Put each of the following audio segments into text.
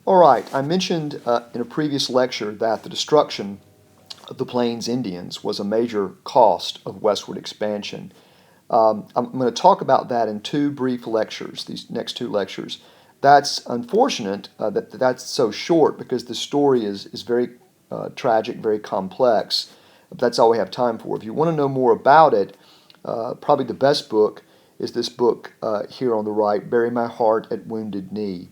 All right, I mentioned in a previous lecture that the destruction of the Plains Indians was a major cost of westward expansion. I'm going to talk about that in two brief lectures, these next two lectures. That's unfortunate that that's so short because the story is very tragic, very complex. But that's all we have time for. If you want to know more about it, probably the best book is this book here on the right, Bury My Heart at Wounded Knee.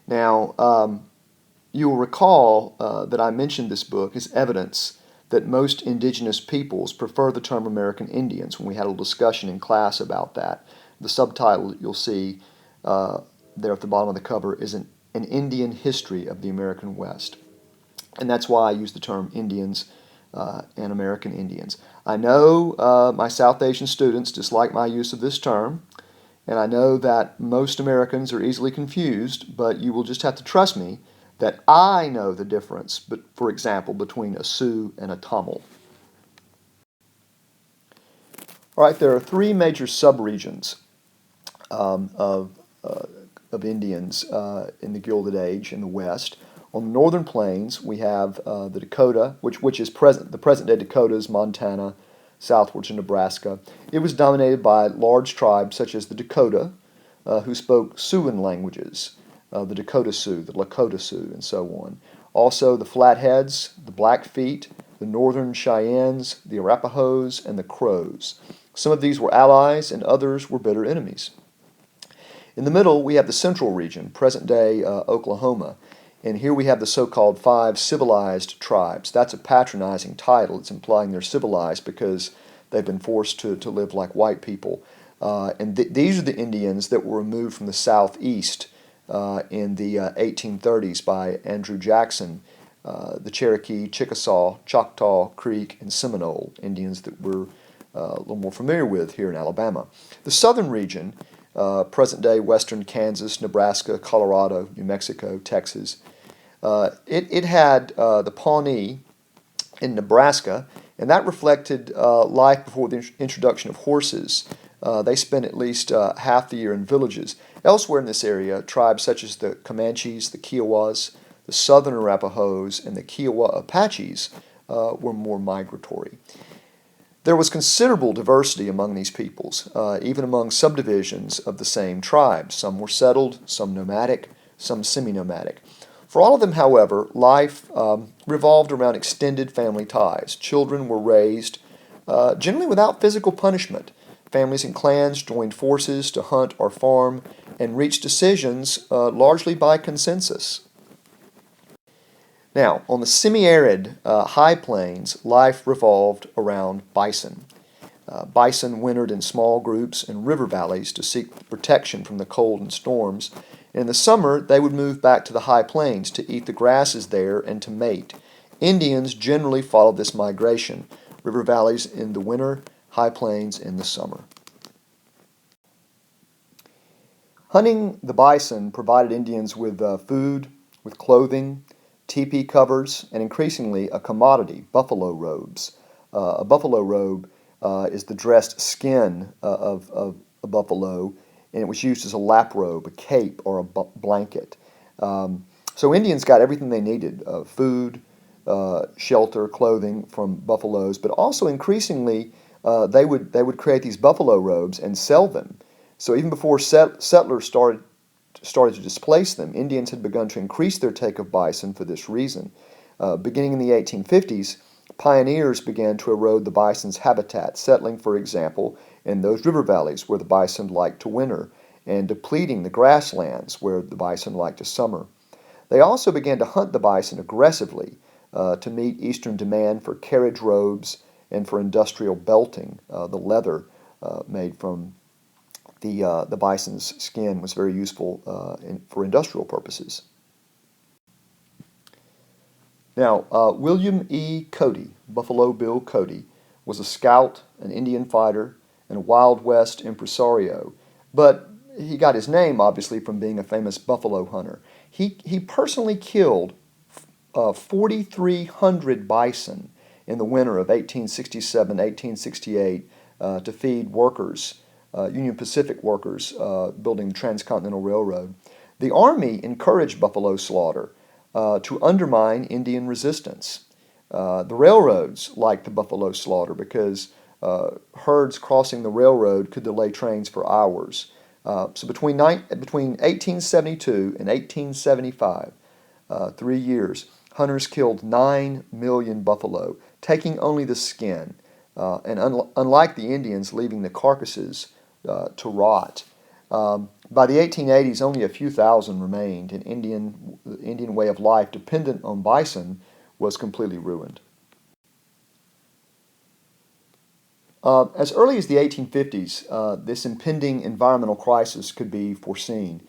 Now, you will recall that I mentioned this book as evidence that most indigenous peoples prefer the term American Indians when we had a discussion in class about that. The subtitle that you'll see there at the bottom of the cover is an Indian History of the American West. And that's why I use the term Indians and American Indians. I know my South Asian students dislike my use of this term, and I know that most Americans are easily confused, but you will just have to trust me that I know the difference, for example, between a Sioux and a Tamil. All right, there are three major subregions of Indians in the Gilded Age in the West. On the northern plains, we have the Dakota, which is the present-day Dakotas, Montana, southward to Nebraska. It was dominated by large tribes such as the Dakota, who spoke Siouan languages, the Dakota Sioux, the Lakota Sioux, and so on. Also the Flatheads, the Blackfeet, the Northern Cheyennes, the Arapahoes, and the Crows. Some of these were allies and others were bitter enemies. In the middle, we have the Central Region, present-day Oklahoma. And here we have the so-called 5 civilized tribes. That's a patronizing title. It's implying they're civilized because they've been forced to live like white people. These are the Indians that were removed from the southeast in the 1830s by Andrew Jackson, the Cherokee, Chickasaw, Choctaw, Creek, and Seminole Indians that we're a little more familiar with here in Alabama. The southern region, present-day western Kansas, Nebraska, Colorado, New Mexico, Texas, it had the Pawnee in Nebraska, and that reflected life before the introduction of horses. They spent at least half the year in villages. Elsewhere in this area, tribes such as the Comanches, the Kiowas, the Southern Arapahoes, and the Kiowa Apaches were more migratory. There was considerable diversity among these peoples, even among subdivisions of the same tribes. Some were settled, some nomadic, some semi-nomadic. For all of them, however, life revolved around extended family ties. Children were raised generally without physical punishment. Families and clans joined forces to hunt or farm and reached decisions largely by consensus. Now, on the semi-arid high plains, life revolved around bison. Bison wintered in small groups in river valleys to seek protection from the cold and storms. In the summer, they would move back to the high plains to eat the grasses there and to mate. Indians generally followed this migration, river valleys in the winter, high plains in the summer. Hunting the bison provided Indians with food, with clothing, teepee covers, and increasingly a commodity, buffalo robes. A buffalo robe is the dressed skin of a buffalo, and it was used as a lap robe, a cape, or a blanket. So Indians got everything they needed, food, shelter, clothing from buffaloes, but also increasingly they would create these buffalo robes and sell them. So even before settlers started to displace them, Indians had begun to increase their take of bison for this reason. Beginning in the 1850s, pioneers began to erode the bison's habitat, settling, for example, in those river valleys where the bison liked to winter, and depleting the grasslands where the bison liked to summer. They also began to hunt the bison aggressively to meet Eastern demand for carriage robes and for industrial belting. The leather made from the bison's skin was very useful for industrial purposes. Now, William E. Cody, Buffalo Bill Cody, was a scout, an Indian fighter, and a Wild West impresario, but he got his name, obviously, from being a famous buffalo hunter. He personally killed 4,300 bison in the winter of 1867-1868 to feed workers, Union Pacific workers building the Transcontinental Railroad. The Army encouraged buffalo slaughter to undermine Indian resistance. The railroads liked the buffalo slaughter because herds crossing the railroad could delay trains for hours. So between 1872 and 1875, 3 years, hunters killed 9 million buffalo, taking only the skin, and unlike the Indians, leaving the carcasses to rot. By the 1880s, only a few thousand remained, and the Indian way of life, dependent on bison, was completely ruined. As early as the 1850s, this impending environmental crisis could be foreseen.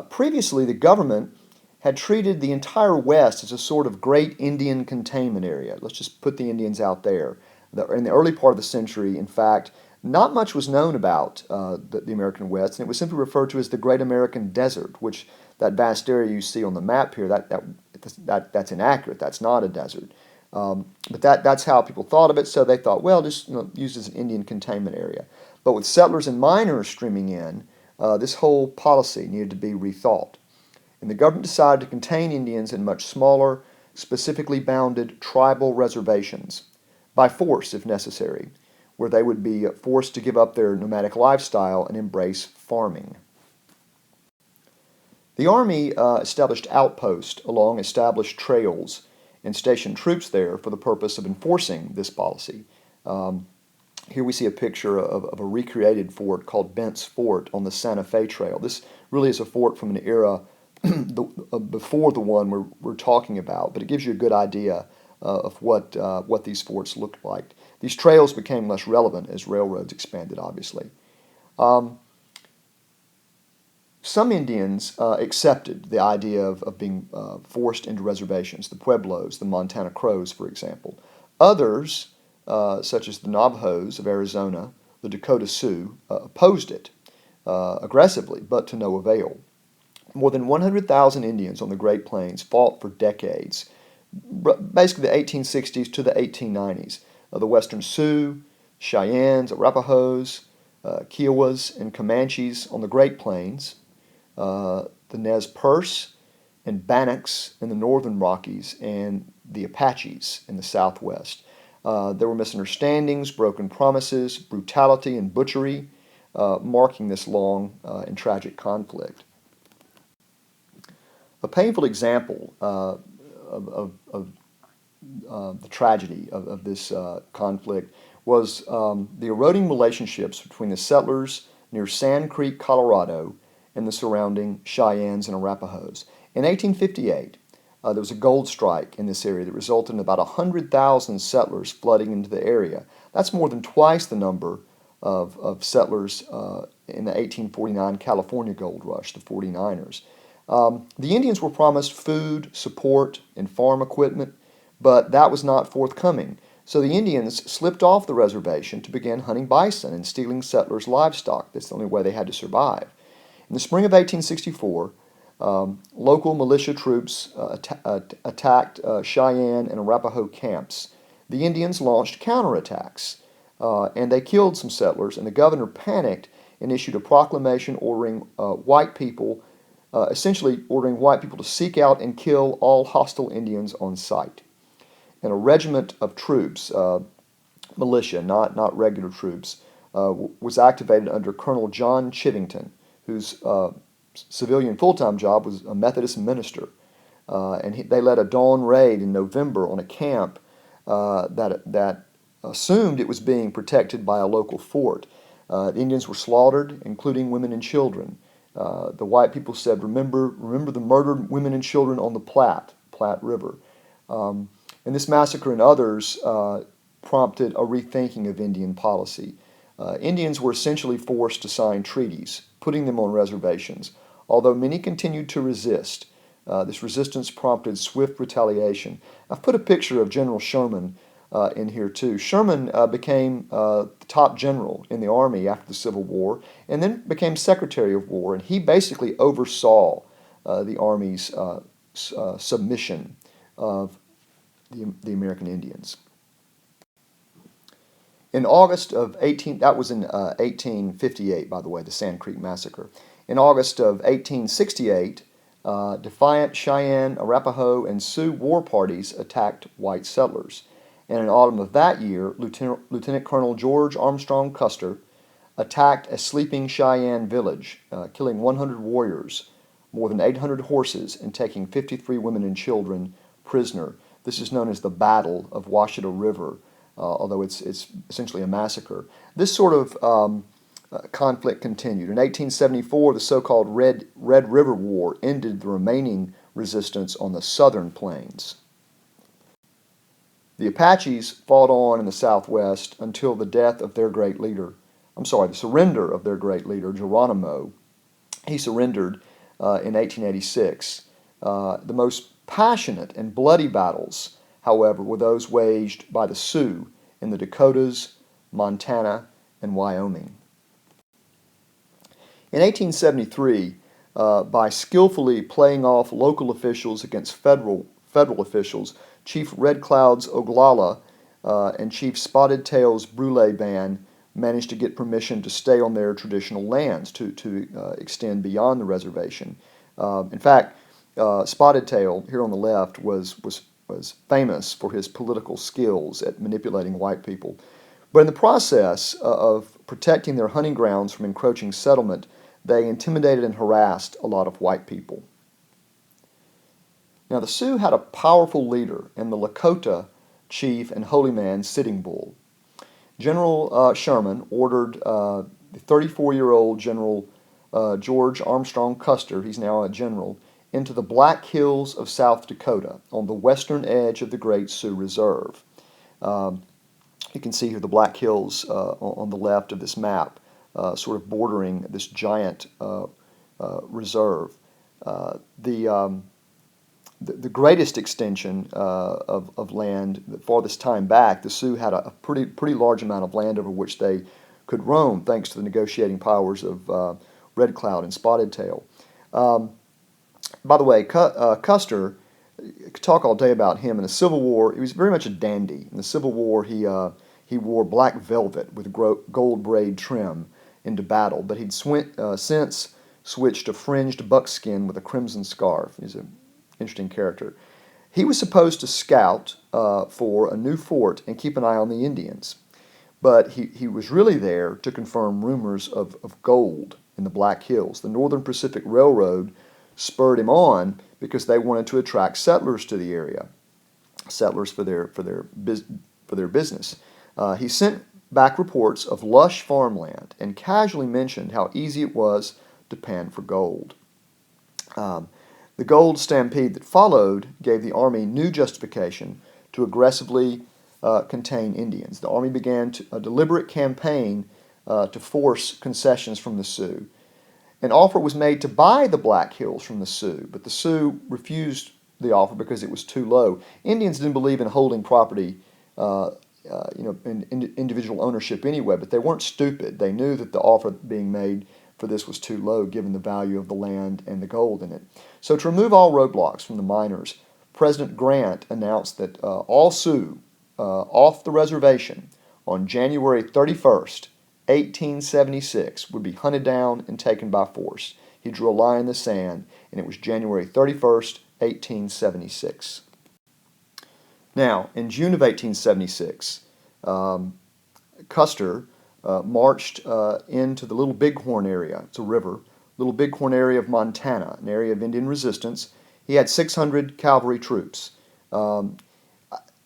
Previously, the government had treated the entire West as a sort of great Indian containment area. Let's just put the Indians out there. In the early part of the century, in fact, not much was known about the American West, and it was simply referred to as the Great American Desert, which that vast area you see on the map here, that's inaccurate. That's not a desert. But that's how people thought of it, so they thought, well, just use it as an Indian containment area. But with settlers and miners streaming in, this whole policy needed to be rethought. And the government decided to contain Indians in much smaller, specifically bounded tribal reservations, by force if necessary, where they would be forced to give up their nomadic lifestyle and embrace farming. The Army established outposts along established trails and stationed troops there for the purpose of enforcing this policy. Here we see a picture of a recreated fort called Bent's Fort on the Santa Fe Trail. This really is a fort from an era before the one we're talking about, but it gives you a good idea of what these forts looked like. These trails became less relevant as railroads expanded, obviously. Some Indians accepted the idea of being forced into reservations, the Pueblos, the Montana Crows, for example. Others, such as the Navajos of Arizona, the Dakota Sioux, opposed it aggressively, but to no avail. More than 100,000 Indians on the Great Plains fought for decades, basically the 1860s to the 1890s. The Western Sioux, Cheyennes, Arapahoes, Kiowas, and Comanches on the Great Plains, the Nez Perce and Bannocks in the northern Rockies, and the Apaches in the southwest. There were misunderstandings, broken promises, brutality, and butchery marking this long and tragic conflict. A painful example of the tragedy of this conflict was the eroding relationships between the settlers near Sand Creek, Colorado, and the surrounding Cheyennes and Arapahoes. In 1858, there was a gold strike in this area that resulted in about 100,000 settlers flooding into the area. That's more than twice the number of settlers in the 1849 California gold rush, the 49ers. The Indians were promised food, support, and farm equipment, but that was not forthcoming. So the Indians slipped off the reservation to begin hunting bison and stealing settlers' livestock. That's the only way they had to survive. In the spring of 1864, local militia troops attacked Cheyenne and Arapaho camps. The Indians launched counterattacks, and they killed some settlers, and the governor panicked and issued a proclamation ordering essentially ordering white people to seek out and kill all hostile Indians on sight. And a regiment of troops, militia, not regular troops, was activated under Colonel John Chivington, whose civilian full-time job was a Methodist minister. They led a dawn raid in November on a camp that assumed it was being protected by a local fort. The Indians were slaughtered, including women and children. The white people said, remember the murdered women and children on the Platte River. And this massacre and others prompted a rethinking of Indian policy. Indians were essentially forced to sign treaties, putting them on reservations. Although many continued to resist, this resistance prompted swift retaliation. I've put a picture of General Sherman in here too. Sherman became the top general in the Army after the Civil War, and then became Secretary of War, and he basically oversaw the Army's submission of the American Indians. In August of that was in 1858, by the way, the Sand Creek Massacre. In August of 1868, defiant Cheyenne, Arapaho, and Sioux war parties attacked white settlers. And in autumn of that year, Lieutenant Colonel George Armstrong Custer attacked a sleeping Cheyenne village, killing 100 warriors, more than 800 horses, and taking 53 women and children prisoner. This is known as the Battle of Washita River, although it's essentially a massacre. This sort of conflict continued. In 1874, the so-called Red River War ended the remaining resistance on the southern plains. The Apaches fought on in the Southwest until the surrender of their great leader, Geronimo. He surrendered in 1886. The most passionate and bloody battles, however, were those waged by the Sioux in the Dakotas, Montana, and Wyoming. In 1873, by skillfully playing off local officials against federal officials, Chief Red Cloud's Oglala and Chief Spotted Tail's Brule band managed to get permission to stay on their traditional lands, to extend beyond the reservation. In fact, Spotted Tail, here on the left, was famous for his political skills at manipulating white people. But in the process of protecting their hunting grounds from encroaching settlement, they intimidated and harassed a lot of white people. Now, the Sioux had a powerful leader in the Lakota chief and holy man Sitting Bull. General Sherman ordered the 34-year-old General George Armstrong Custer, he's now a general, into the Black Hills of South Dakota on the western edge of the Great Sioux Reserve. You can see here the Black Hills on the left of this map, sort of bordering this giant reserve. The greatest extension of land, the farthest time back, the Sioux had a pretty large amount of land over which they could roam, thanks to the negotiating powers of Red Cloud and Spotted Tail. By the way, Custer, you could talk all day about him. In the Civil War, he was very much a dandy. In the Civil War, he wore black velvet with gold braid trim into battle, but he'd since switched to fringed buckskin with a crimson scarf. He's an interesting character. He was supposed to scout for a new fort and keep an eye on the Indians, but he was really there to confirm rumors of gold in the Black Hills. The Northern Pacific Railroad spurred him on because they wanted to attract settlers to the area, settlers for their business. He sent back reports of lush farmland and casually mentioned how easy it was to pan for gold. The gold stampede that followed gave the Army new justification to aggressively contain Indians. The Army began a deliberate campaign to force concessions from the Sioux. An offer was made to buy the Black Hills from the Sioux, but the Sioux refused the offer because it was too low. Indians didn't believe in holding property, in individual ownership anyway, but they weren't stupid. They knew that the offer being made for this was too low given the value of the land and the gold in it. So to remove all roadblocks from the miners, President Grant announced that all Sioux off the reservation on January 31st, 1876 would be hunted down and taken by force. He drew a line in the sand, and it was January 31st, 1876. Now, in June of 1876, Custer marched into the Little Bighorn area. It's a river. Little Bighorn area of Montana, an area of Indian resistance. He had 600 cavalry troops.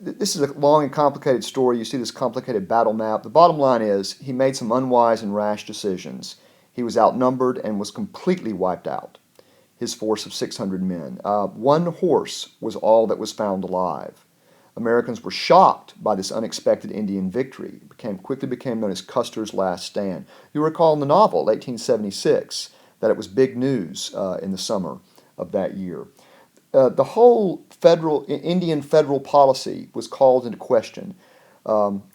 This is a long and complicated story. You see this complicated battle map. The bottom line is he made some unwise and rash decisions. He was outnumbered and was completely wiped out, his force of 600 men. One horse was all that was found alive. Americans were shocked by this unexpected Indian victory. It quickly became known as Custer's Last Stand. You recall in the novel, 1876, that it was big news in the summer of that year. The whole Indian federal policy was called into question.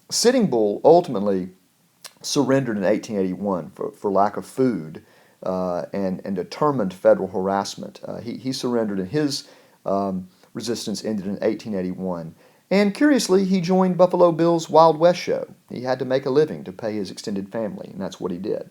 Sitting Bull ultimately surrendered in 1881 for lack of food and determined federal harassment. He surrendered, and his resistance ended in 1881. And curiously, he joined Buffalo Bill's Wild West show. He had to make a living to pay his extended family, and that's what he did.